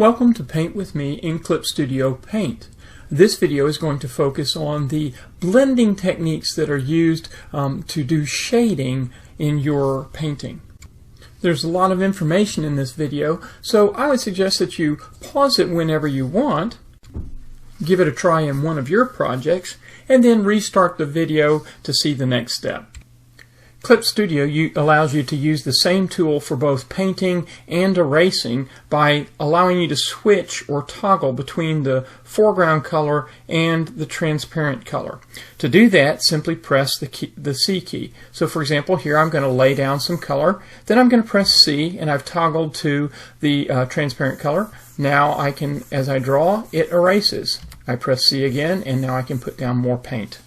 Welcome to Paint with me in Clip Studio Paint. This video is going to focus on the blending techniques that are used to do shading in your painting. There's a lot of information in this video, so I would suggest that you pause it whenever you want, give it a try in one of your projects, and then restart the video to see the next step. Clip Studio allows you to use the same tool for both painting and erasing by allowing you to switch or toggle between the foreground color and the transparent color. To do that, simply press the C key. So for example, here I'm going to lay down some color, then I'm going to press C and I've toggled to the transparent color. Now I can, as I draw, it erases. I press C again and now I can put down more paint.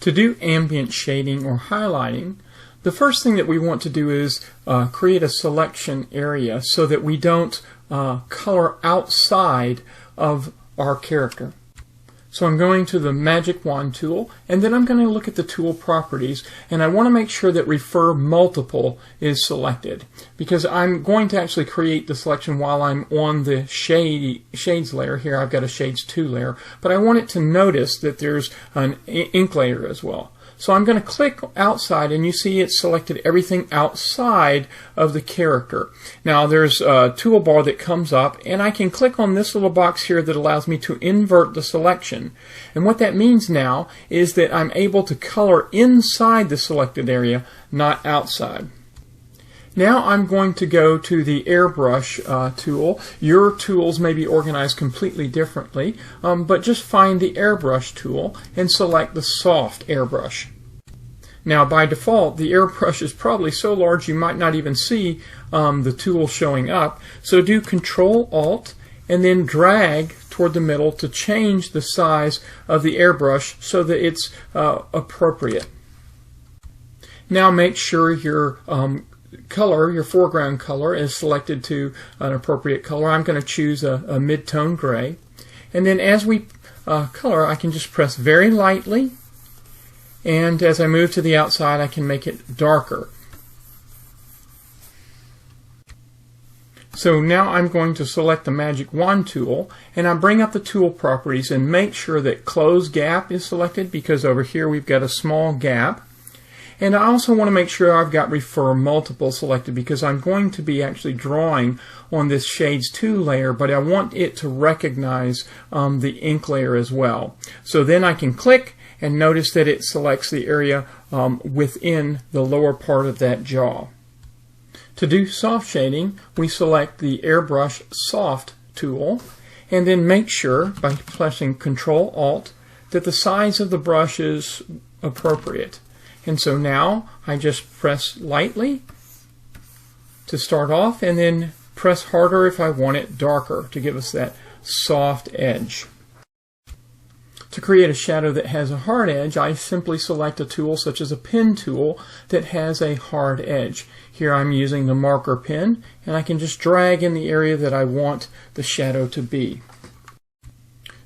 To do ambient shading or highlighting, the first thing that we want to do is create a selection area so that we don't color outside of our character. So I'm going to the Magic Wand tool, and then I'm going to look at the tool properties, and I want to make sure that Refer Multiple is selected, because I'm going to actually create the selection while I'm on the shades layer. Here I've got a Shades 2 layer, but I want it to notice that there's an ink layer as well. So I'm going to click outside, and you see it selected everything outside of the character. Now there's a toolbar that comes up, and I can click on this little box here that allows me to invert the selection. And what that means now is that I'm able to color inside the selected area, not outside. Now I'm going to go to the airbrush tool. Your tools may be organized completely differently, but just find the airbrush tool and select the soft airbrush. Now by default, the airbrush is probably so large you might not even see the tool showing up, so do Control-Alt and then drag toward the middle to change the size of the airbrush so that it's appropriate. Now make sure your color, your foreground color, is selected to an appropriate color. I'm going to choose a mid-tone gray. And then as we color, I can just press very lightly, and as I move to the outside I can make it darker. So now I'm going to select the Magic Wand tool, and I bring up the tool properties and make sure that Close Gap is selected, because over here we've got a small gap. And I also want to make sure I've got Refer Multiple selected, because I'm going to be actually drawing on this Shades 2 layer, but I want it to recognize the ink layer as well. So then I can click and notice that it selects the area within the lower part of that jaw. To do soft shading, we select the Airbrush Soft tool, and then make sure by pressing Control-Alt that the size of the brush is appropriate. And so now I just press lightly to start off, and then press harder if I want it darker to give us that soft edge. To create a shadow that has a hard edge, I simply select a tool such as a pen tool that has a hard edge. Here I'm using the marker pen, and I can just drag in the area that I want the shadow to be.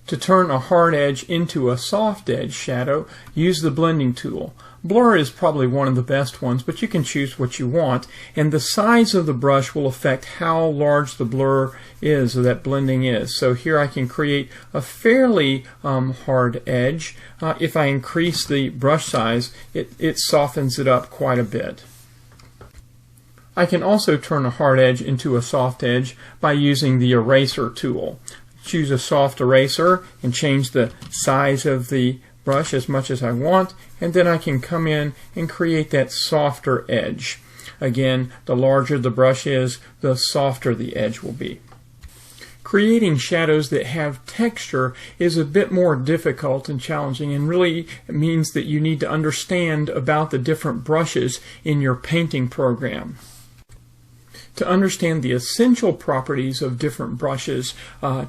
To turn a hard edge into a soft edge shadow, use the blending tool. Blur is probably one of the best ones, but you can choose what you want, and the size of the brush will affect how large the blur is, or that blending is. So here I can create a fairly hard edge. If I increase the brush size, it softens it up quite a bit. I can also turn a hard edge into a soft edge by using the eraser tool. Choose a soft eraser and change the size of the brush as much as I want, and then I can come in and create that softer edge. Again, the larger the brush is, the softer the edge will be. Creating shadows that have texture is a bit more difficult and challenging, and really means that you need to understand about the different brushes in your painting program. To understand the essential properties of different brushes,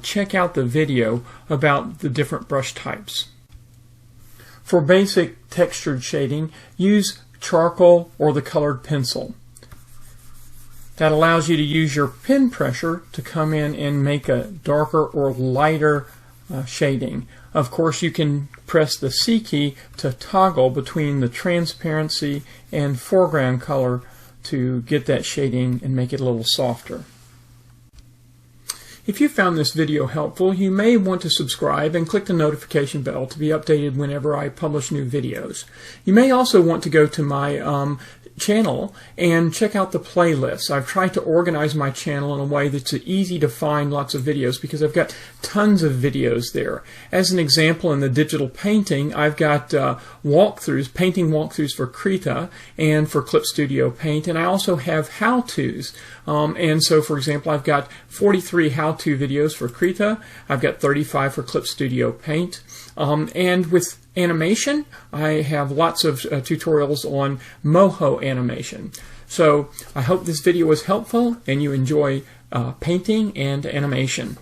check out the video about the different brush types. For basic textured shading, use charcoal or the colored pencil. That allows you to use your pen pressure to come in and make a darker or lighter shading. Of course, you can press the C key to toggle between the transparency and foreground color to get that shading and make it a little softer. If you found this video helpful, you may want to subscribe and click the notification bell to be updated whenever I publish new videos. You may also want to go to my channel and check out the playlists. I've tried to organize my channel in a way that's easy to find lots of videos because I've got tons of videos there. As an example, in the digital painting, I've got walkthroughs, painting walkthroughs for Krita and for Clip Studio Paint, and I also have how-tos. And so, for example, I've got 43 how-to videos for Krita, I've got 35 for Clip Studio Paint, and with animation, I have lots of tutorials on Moho animation. So I hope this video was helpful and you enjoy painting and animation.